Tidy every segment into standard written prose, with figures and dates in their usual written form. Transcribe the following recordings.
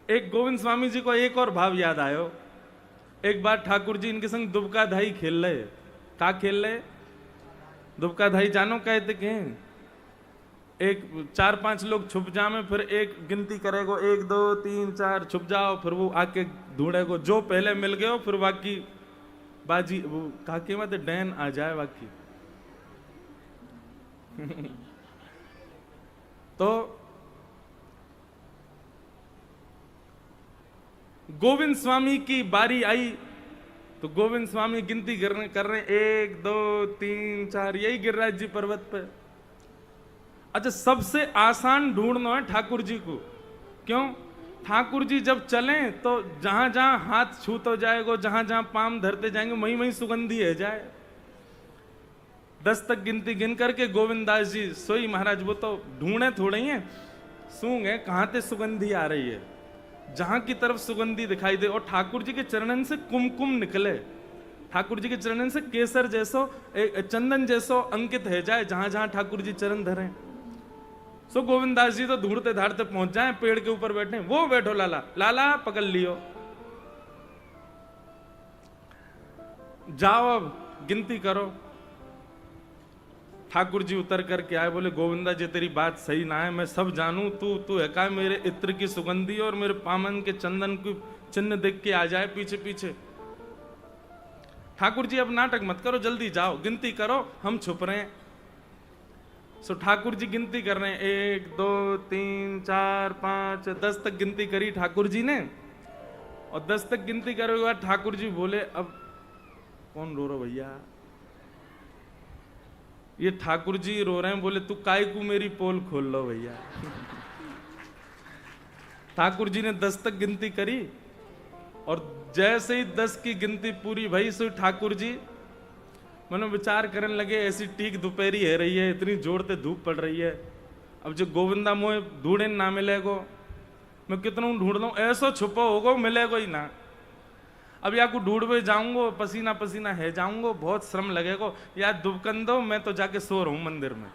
एक गोविंद स्वामी जी को एक और भाव याद आयो। एक बार ठाकुर जी इनके संग दुबका धाई खेल रहे। का खेल रहे? दुबका धाई जानो कहते के एक 4-5 लोग छुप जामे, फिर एक गिनती करेगो 1 2 3 4 छुप जाओ, फिर वो आके ढूंढेगो, जो पहले मिल गए फिर बाकी बाजी वो काके मत डैन आ जाए बाकी। तो गोविंद स्वामी की बारी आई तो गोविंद स्वामी गिनती कर रहे 1 2 3 4, यही गिरिराज जी पर्वत पे। अच्छा, सबसे आसान ढूंढना है ठाकुर जी को। क्यों? ठाकुर जी जब चलें तो जहां जहां हाथ छूत हो जाएगा, जहां जहां पाम धरते जाएंगे, वहीं वहीं सुगंधी है जाए। 10 तक गिनती गिन करके गोविंदास जी सोई महाराज वो तो ढूंढे थोड़े ही है, सूंघे कहां से सुगंधी आ रही है, जहां की तरफ सुगंधी दिखाई दे और ठाकुर जी के चरणन से कुमकुम निकले, ठाकुर जी के चरणन से केसर जैसो चंदन जैसो अंकित है जाए जहां जहां ठाकुर जी चरण धरे। सो गोविंदास जी तो ढूंढते धाड़ते पहुंच जाए, पेड़ के ऊपर बैठे, वो बैठो लाला, लाला पकड़ लियो, जाओ अब गिनती करो। ठाकुर जी उतर करके आए, बोले गोविंदा जी तेरी बात सही ना है, मैं सब जानू, तू है का मेरे इत्र की सुगंधी और मेरे पामन के चंदन की चिन्ह देख के आ जाए पीछे पीछे। ठाकुर जी अब नाटक मत करो, जल्दी जाओ गिनती करो, हम छुप रहे हैं। सो ठाकुर जी गिनती कर रहे हैं, 1 2 3 4 5 10 तक गिनती करी ठाकुर जी ने। और 10 तक गिनती करने के बाद ठाकुर जी बोले अब कौन रो रहा भैया? ये ठाकुर जी रो रहे हैं। बोले तू काय को मेरी पोल खोल लो भैया। ठाकुर जी ने 10 तक गिनती करी और जैसे ही 10 की गिनती पूरी भई सो ठाकुर जी मनो विचार करने लगे, ऐसी टीक दोपहरी है रही है, इतनी जोरते धूप पड़ रही है, अब जो गोविंदा मोए ढूंढे ना मिलेगो, मैं कितना ढूंढ लूं, ऐसो छुपो होगो मिलेगो ही ना। अब या को ढूंढवे जाऊंगो, पसीना पसीना है जाऊंगो, बहुत श्रम लगेगो, या दुबकन दो, मैं तो जाके सो रहा हूं मंदिर में।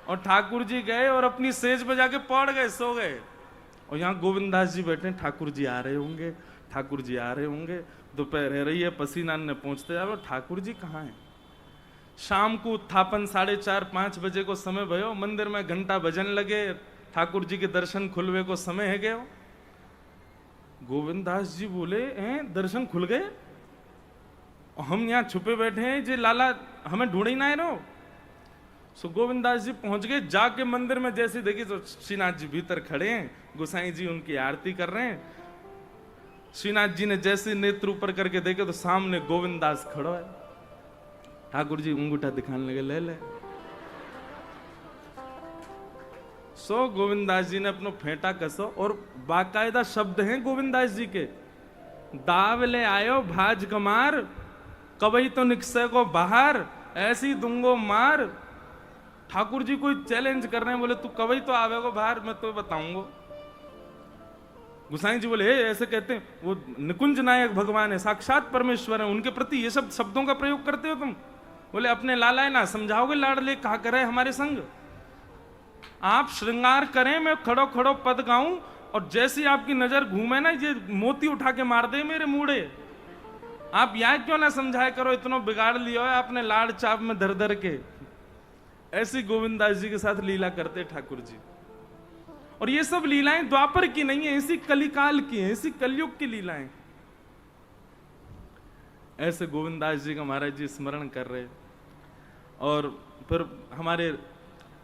और ठाकुर जी गए और अपनी सेज पे जाके पड़ गए, सो गए। और यहाँ गोविंदास जी बैठे, ठाकुर जी आ रहे होंगे, ठाकुर जी आ रहे होंगे, दोपहर है रही है, पसीना ने पहुंचते जाओ, ठाकुर जी कहाँ हैं? शाम को उत्थापन 4:30-5 बजे को समय भयो, मंदिर में घंटा बजन लगे, ठाकुर जी के दर्शन खुलवे को समय है गयो। गोविंदास जी बोले हैं दर्शन खुल गए, हम यहाँ छुपे बैठे हैं, जे लाला हमें ढूंढ ही ना रहो। सो गोविंदास जी पहुंच गए, जाके मंदिर में जैसे देखी तो श्रीनाथ जी भीतर खड़े हैं, गोसाई जी उनकी आरती कर रहे हैं। श्रीनाथ जी ने जैसे नेत्र ऊपर करके देखे तो सामने गोविंदास खड़ो है। ठाकुर जी अंगूठा दिखाने लगे, ले ले। सो गोविंदास जी ने अपनो फेंटा कसो और बाकायदा शब्द हैं गोविंदास जी के, दाव ले आयो भाज कमार, कबई तो निकसे को बाहर, ऐसी दूंगो मार। ठाकुर जी कोई चैलेंज कर रहे हैं, बोले तू कबई तो आवेगो बाहर, मैं तो बताऊंगो। गुसाई जी बोले ऐसे कहते हैं, वो निकुंज नायक भगवान है, साक्षात परमेश्वर है, उनके प्रति ये सब शब्दों का प्रयोग करते हो तुम? बोले अपने लाला है ना, समझाओगे लाडले कहा करे हमारे संग? आप श्रृंगार करें, मैं खड़ो खड़ो पद गाऊं और जैसी आपकी नजर घूमे ना, ये मोती उठा के मार दे मेरे मूड़े। आप यह क्यों ना समझाया करो, इतना बिगाड़ लिया है आपने लाड़ चाप में धर धर के। ऐसी गोविंदास जी के साथ लीला करते ठाकुर जी। और ये सब लीलाएं द्वापर की नहीं है, इसी कलिकाल की है, इसी कलयुग की लीलाएं। ऐसे गोविंदास जी का महाराज जी स्मरण कर रहे। और फिर हमारे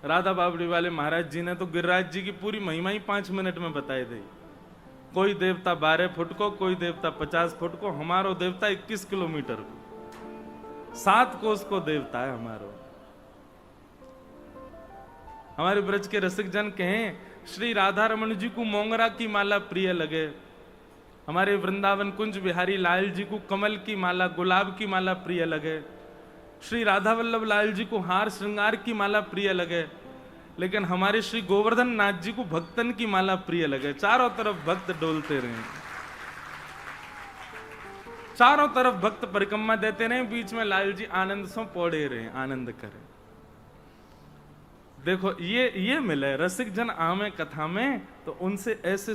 राधा बाबड़ी वाले महाराज जी ने तो गिरिराज जी की पूरी महिमा ही 5 मिनट में बताई दी। कोई देवता 12 फुट को, कोई देवता 50 फुट को, हमारो देवता 21 किलोमीटर को, 7 कोस को देवता है हमारो। हमारे ब्रज के रसिक जन कहें, श्री राधा रमन जी को मोंगरा की माला प्रिय लगे, हमारे वृंदावन कुंज बिहारी लाल जी को कमल की माला, गुलाब की माला प्रिय लगे, श्री राधा वल्लभ लाल जी को हार श्रृंगार की माला प्रिय लगे, लेकिन हमारे श्री गोवर्धन नाथ जी को भक्तन की माला प्रिय लगे। चारों तरफ भक्त डोलते रहे, चारों तरफ भक्त परिक्रमा देते रहे, बीच में लाल जी आनंद से पौड़े रहे, आनंद करें। देखो ये मिले रसिक जन आमे कथा में, तो उनसे ऐसे